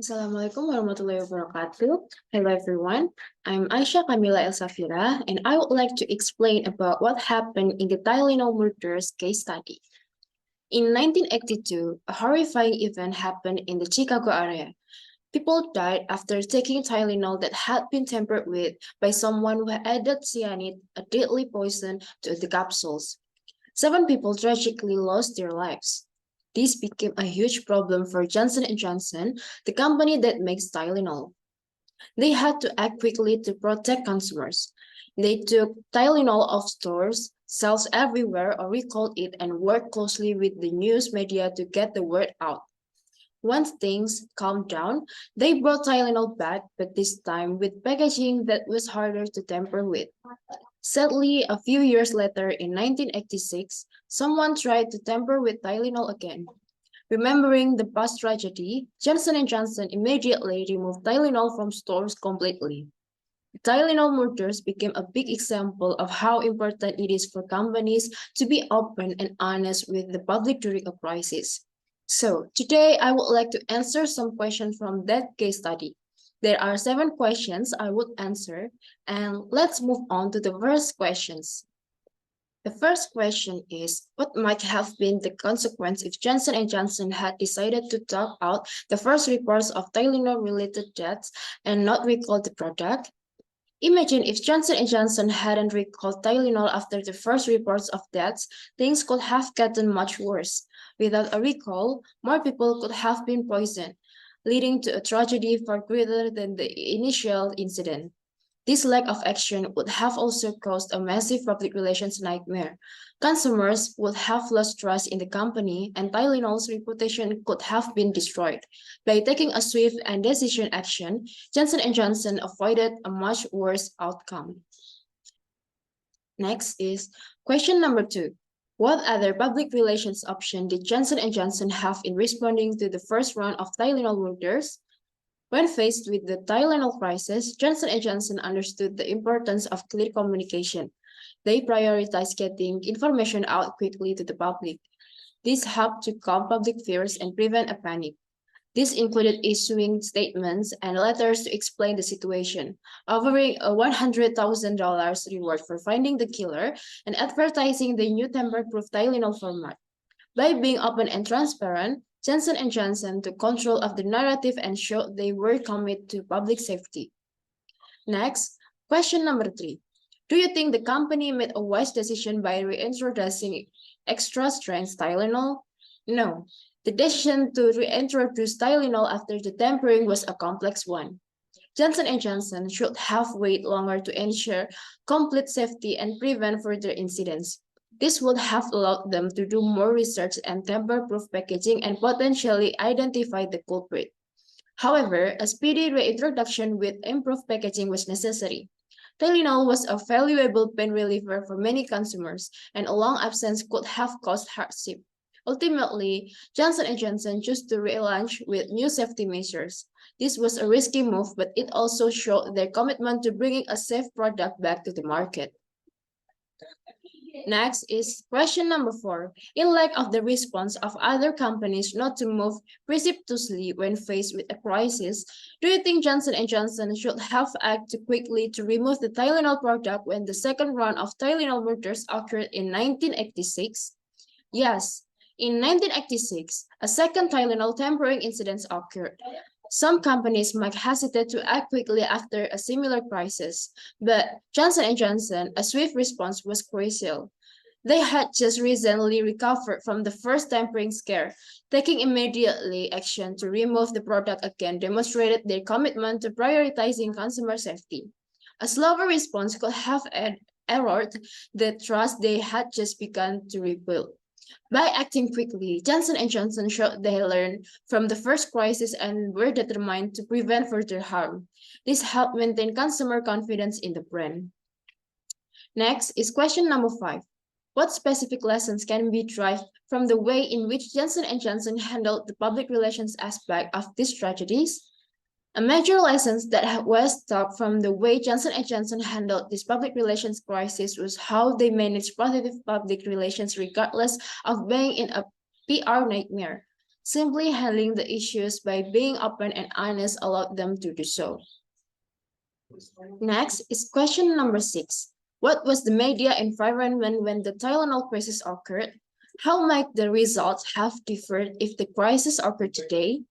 Assalamualaikum warahmatullahi wabarakatuh. Hello everyone, I'm Aisyah Kamila El Savira and I would like to explain about what happened in the Tylenol Murders case study. In 1982, a horrifying event happened in the Chicago area. People died after taking Tylenol that had been tampered with by someone who had added cyanide, a deadly poison, to the capsules. 7 people tragically lost their lives. This became a huge problem for Johnson & Johnson, the company that makes Tylenol. They had to act quickly to protect consumers. They took Tylenol off stores, shelves everywhere, or recalled it and worked closely with the news media to get the word out. Once things calmed down, they brought Tylenol back, but this time with packaging that was harder to tamper with. Sadly, a few years later, in 1986, someone tried to tamper with Tylenol again. Remembering the past tragedy, Johnson & Johnson immediately removed Tylenol from stores completely. The Tylenol murders became a big example of how important it is for companies to be open and honest with the public during a crisis. So, today I would like to answer some questions from that case study. There are 7 questions I would answer, and let's move on to the first questions. The first question is, what might have been the consequence if Johnson & Johnson had decided to talk out the first reports of Tylenol-related deaths and not recall the product? Imagine if Johnson & Johnson hadn't recalled Tylenol after the first reports of deaths, things could have gotten much worse. Without a recall, more people could have been poisoned, leading to a tragedy far greater than the initial incident. This lack of action would have also caused a massive public relations nightmare. Consumers would have lost trust in the company, and Tylenol's reputation could have been destroyed. By taking a swift and decisive action, Johnson & Johnson avoided a much worse outcome. Next is question number 2. What other public relations option did Johnson & Johnson have in responding to the first round of Tylenol murders? When faced with the Tylenol crisis, Johnson & Johnson understood the importance of clear communication. They prioritized getting information out quickly to the public. This helped to calm public fears and prevent a panic. This included issuing statements and letters to explain the situation, offering a $100,000 reward for finding the killer, and advertising the new tamper-proof Tylenol format. By being open and transparent, Johnson & Johnson took control of the narrative and showed they were committed to public safety. Next, question number 3. Do you think the company made a wise decision by reintroducing extra-strength Tylenol? No. The decision to reintroduce Tylenol after the tampering was a complex one. Johnson & Johnson should have waited longer to ensure complete safety and prevent further incidents. This would have allowed them to do more research and tamper-proof packaging and potentially identify the culprit. However, a speedy reintroduction with improved packaging was necessary. Tylenol was a valuable pain reliever for many consumers, and a long absence could have caused hardship. Ultimately, Johnson & Johnson chose to relaunch with new safety measures. This was a risky move, but it also showed their commitment to bringing a safe product back to the market. Next is question number 4. In lack of the response of other companies not to move precipitously when faced with a crisis, do you think Johnson & Johnson should have acted quickly to remove the Tylenol product when the second round of Tylenol murders occurred in 1986? Yes. In 1986, a second Tylenol tampering incident occurred. Some companies might hesitate to act quickly after a similar crisis, but Johnson & Johnson, a swift response was crucial. They had just recently recovered from the first tampering scare. Taking immediately action to remove the product again demonstrated their commitment to prioritizing consumer safety. A slower response could have eroded the trust they had just begun to rebuild. By acting quickly, Johnson & Johnson showed they learned from the first crisis and were determined to prevent further harm. This helped maintain consumer confidence in the brand. Next is question number 5. What specific lessons can be derived from the way in which Johnson & Johnson handled the public relations aspect of these tragedies? A major lesson that was taught from the way Johnson & Johnson handled this public relations crisis was how they managed positive public relations regardless of being in a PR nightmare. Simply handling the issues by being open and honest allowed them to do so. Next is question number 6. What was the media environment when the Tylenol crisis occurred? How might the results have differed if the crisis occurred today?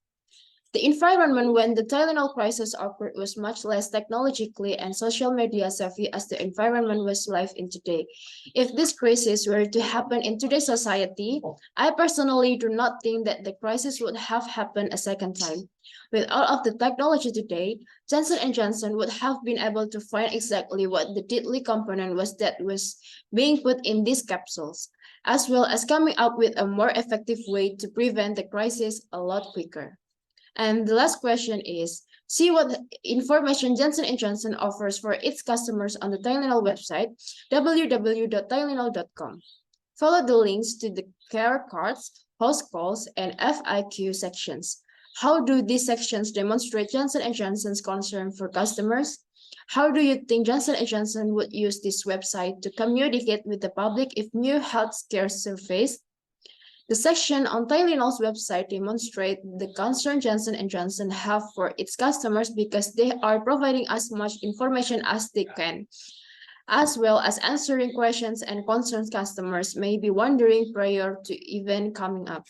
The environment when the Tylenol crisis occurred was much less technologically and social media savvy as the environment was live in today. If this crisis were to happen in today's society, I personally do not think that the crisis would have happened a second time. With all of the technology today, Johnson & Johnson would have been able to find exactly what the deadly component was that was being put in these capsules, as well as coming up with a more effective way to prevent the crisis a lot quicker. And the last question is, see what information Johnson & Johnson offers for its customers on the Tylenol website, www.tylenol.com. Follow the links to the care cards, host calls, and FIQ sections. How do these sections demonstrate Johnson & Johnson's concern for customers? How do you think Johnson & Johnson would use this website to communicate with the public if new health scares surface? The section on Tylenol's website demonstrates the concern Johnson & Johnson have for its customers because they are providing as much information as they can, as well as answering questions and concerns customers may be wondering prior to even coming up.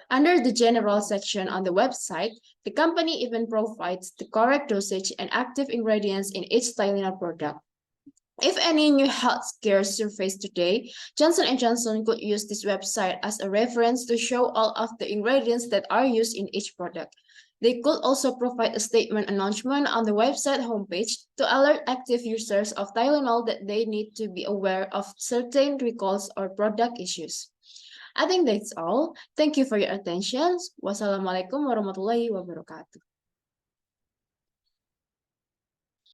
Under the general section on the website, the company even provides the correct dosage and active ingredients in each Tylenol product. If any new health scares surface today, Johnson & Johnson could use this website as a reference to show all of the ingredients that are used in each product. They could also provide a statement announcement on the website homepage to alert active users of Tylenol that they need to be aware of certain recalls or product issues. I think that's all. Thank you for your attention. Wassalamualaikum warahmatullahi wabarakatuh.